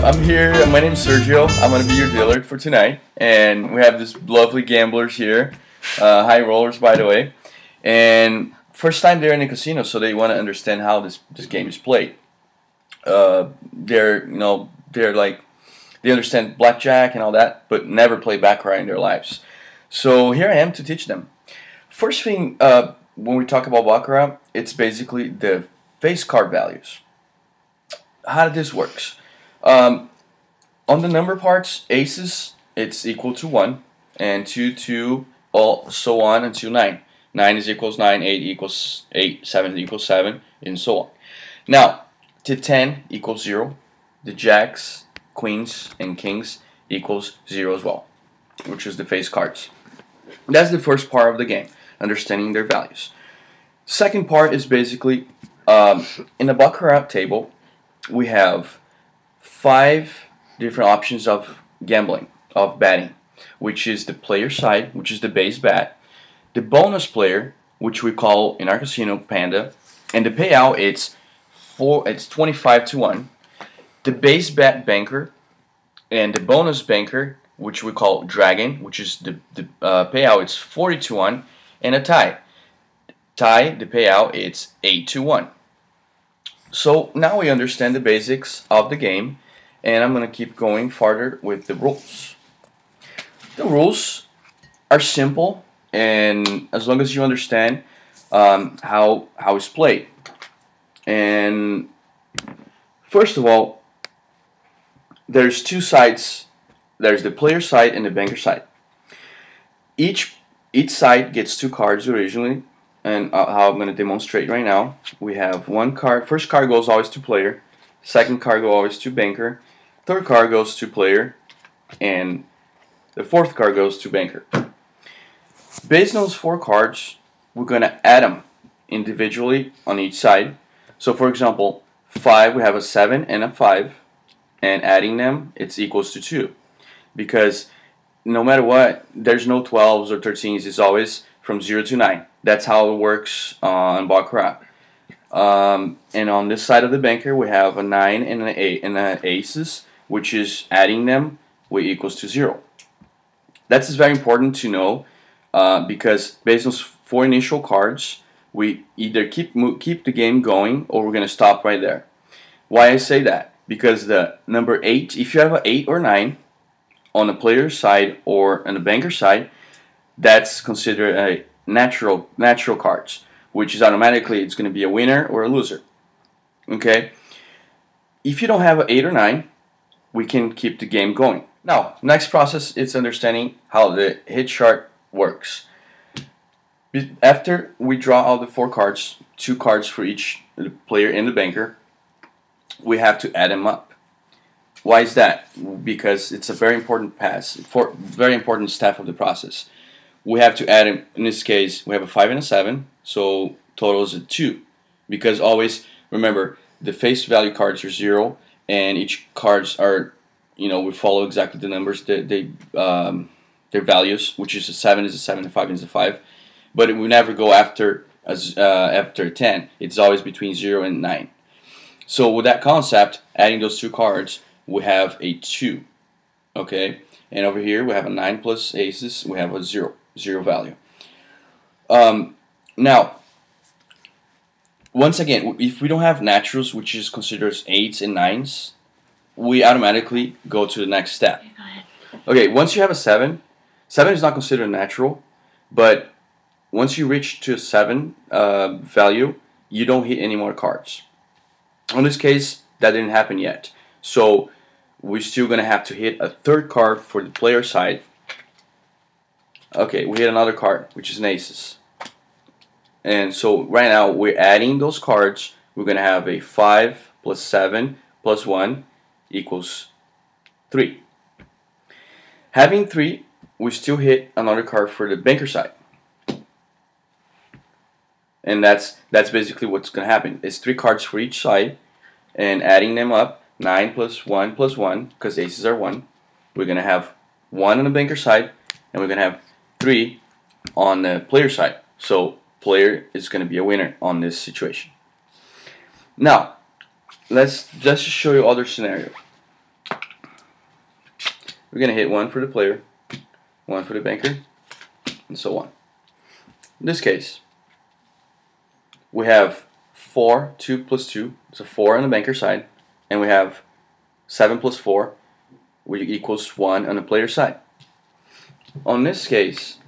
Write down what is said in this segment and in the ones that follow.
I'm here. My name's Sergio. I'm gonna be your dealer for tonight, and we have this lovely gamblers here, high rollers by the way, and first time they're in a casino, so they want to understand how this game is played. They're like they understand blackjack and all that, but never play baccarat in their lives. So here I am to teach them. First thing, when we talk about baccarat, it's basically the face card values. How this works? On the number parts, aces, it's equal to 1, and 2, 2, all so on until 9. 9 is equals 9, 8 equals 8, 7 equals 7, and so on. Now, to 10 equals 0. The jacks, queens, and kings equals 0 as well, which is the face cards. That's the first part of the game, understanding their values. Second part is basically, in the baccarat table, we have 5 different options of gambling, of betting, which is the player side, which is the base bet, the bonus player, which we call in our casino Panda, and the payout it's 25 to 1, the base bet banker, and the bonus banker, which we call Dragon, which is the payout it's 40 to 1, and a tie. Tie, the payout it's 8 to 1. So now we understand the basics of the game, and I'm going to keep going farther with the rules. The rules are simple, and as long as you understand how it's played. And first of all, there's two sides. There's the player side and the banker side. Each side gets 2 cards originally. And how I'm going to demonstrate right now, we have 1 card. First card goes always to player. Second card goes always to banker. Third card goes to player. And the fourth card goes to banker. Based on those 4 cards, we're going to add them individually on each side. So for example, 5, we have a 7 and a 5. And adding them, it's equals to 2. Because no matter what, there's no 12s or 13s. It's always from 0 to 9. That's how it works on baccarat. And on this side of the banker, we have a 9 and an 8 and an aces, which is adding them, we equals to 0. That's very important to know because based on 4 initial cards, we either keep the game going or we're going to stop right there. Why I say that? Because the number 8, if you have an 8 or 9 on the player side or on the banker side, that's considered a natural cards, which is automatically it's going to be a winner or a loser. Okay. If you don't have an 8 or 9, we can keep the game going. Now, next process is understanding how the hit chart works. After we draw all the 4 cards, 2 cards for each player and the banker, we have to add them up. Why is that? Because it's a very important very important step of the process. We have to add, in this case, we have a 5 and a 7, so total is a 2. Because always, remember, the face value cards are 0, and each cards are, we follow exactly the numbers, their values, which is a 7 is a 7, a 5 is a 5. But we never go after 10. It's always between 0 and 9. So with that concept, adding those 2 cards, we have a 2. Okay? And over here, we have a 9 plus aces, we have a 0 value. Now, once again, if we don't have naturals, which is considered 8s and 9s, we automatically go to the next step. Okay, once you have a 7, 7 is not considered natural, but once you reach to a 7 value, you don't hit any more cards. In this case, that didn't happen yet. So we're still going to have to hit a 3rd card for the player side. Okay, we hit another card, which is an aces. And so right now, we're adding those cards. We're going to have a 5 plus 7 plus 1 equals 3. Having 3, we still hit another card for the banker side. And that's basically what's going to happen. It's 3 cards for each side, and adding them up, 9 plus 1 plus 1, because aces are 1. We're going to have 1 on the banker side, and we're going to have 3 on the player side. So player is going to be a winner on this situation. Now, let's just show you other scenario. we're going to hit 1 for the player, 1 for the banker, and so on. In this case, we have 4, 2 plus 2, so 4 on the banker side, and we have 7 plus 4, which equals 1 on the player side. On this case,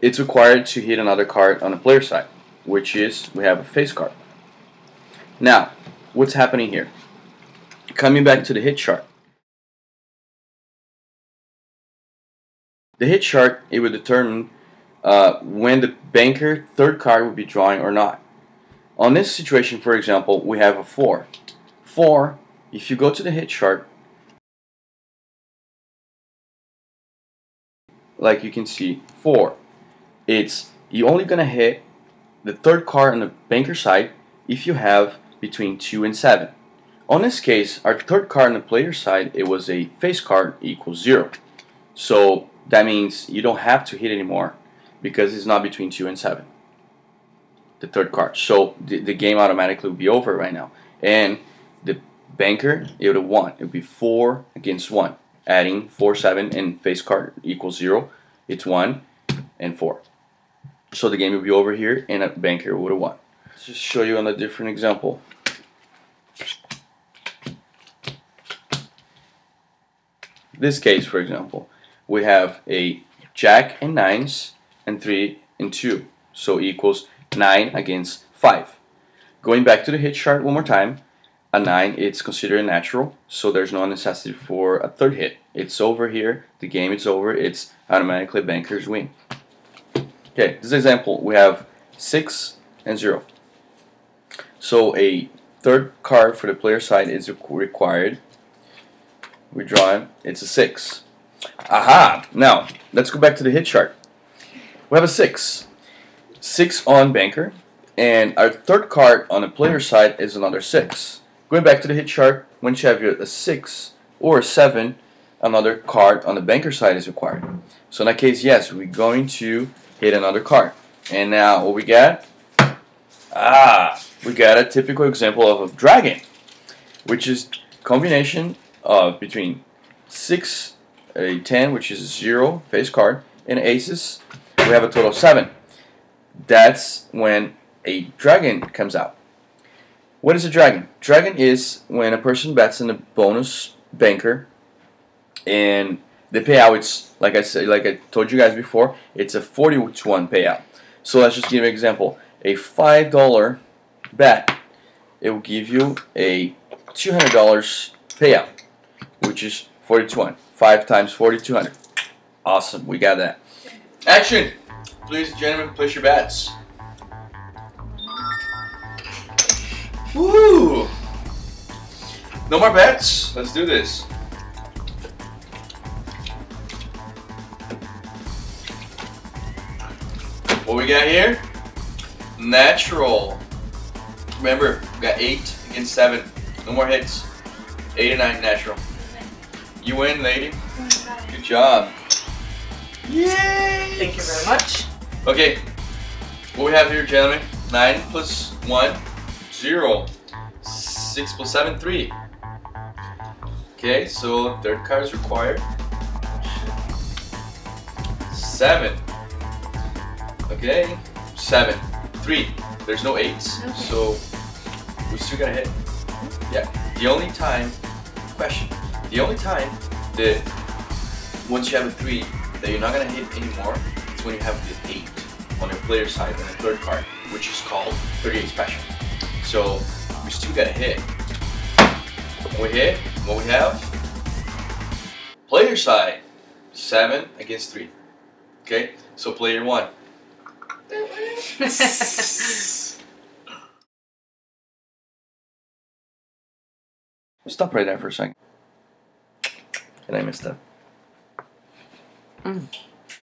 it's required to hit another card on the player side, which is, we have a face card. Now, what's happening here? Coming back to the hit chart. The hit chart, it would determine when the banker third card would be drawing or not. On this situation, for example, we have a 4. 4, if you go to the hit chart, like you can see, 4, you're only going to hit the third card on the banker side if you have between 2 and 7. On this case, our third card on the player side, it was a face card equals 0. So that means you don't have to hit anymore because it's not between 2 and 7, the third card. So the game automatically will be over right now. And the banker, it would have won. It would be 4 against 1. Adding 4, 7, and face card equals 0. It's 1 and 4. So the game will be over here, and a banker would have won. Let's just show you on a different example. This case, for example, we have a jack and 9s and 3 and 2. So equals 9 against 5. Going back to the hit chart one more time, a 9, it's considered natural, so there's no necessity for a third hit. It's over here, the game is over, it's automatically bankers win. Okay, this example, we have 6 and 0. So a third card for the player side is required. We draw it, it's a 6. Aha! Now, let's go back to the hit chart. We have a 6. 6 on banker, and our third card on the player side is another 6. Going back to the hit chart, once you have a 6 or a 7, another card on the banker side is required. So in that case, yes, we're going to hit another card. And now what we got? We got a typical example of a dragon, which is combination of between 6, a 10, which is a 0 face card, and aces. We have a total of 7. That's when a dragon comes out. What is a dragon? Dragon is when a person bets in a bonus banker, and the payout, it's like I told you guys before, it's a 40-1 payout. So let's just give you an example. A $5 bet, it will give you a $200 payout, which is 40-1. 5 times 40, 200. Awesome, we got that. Action! Please, gentlemen, place your bets. Woo! No more bets. Let's do this. What we got here? Natural. Remember, we got 8 against 7. No more hits. 8 and 9 natural. You win, lady. Good job. Yay! Thank you very much. Okay. What we have here, gentlemen? 9 plus 1. 0. 6 plus 7, 3. Okay, so third card is required. 7. Okay, 7. 3. There's no 8s, okay. So we still gotta hit. Yeah. The only time that once you have a 3 that you're not gonna hit anymore is when you have the 8 on your player side on the third card, which is called 38 special. So we still gotta hit. When we hit, what we have? Player side, 7 against 3. Okay, so player 1. Stop right there for a second. And I missed that.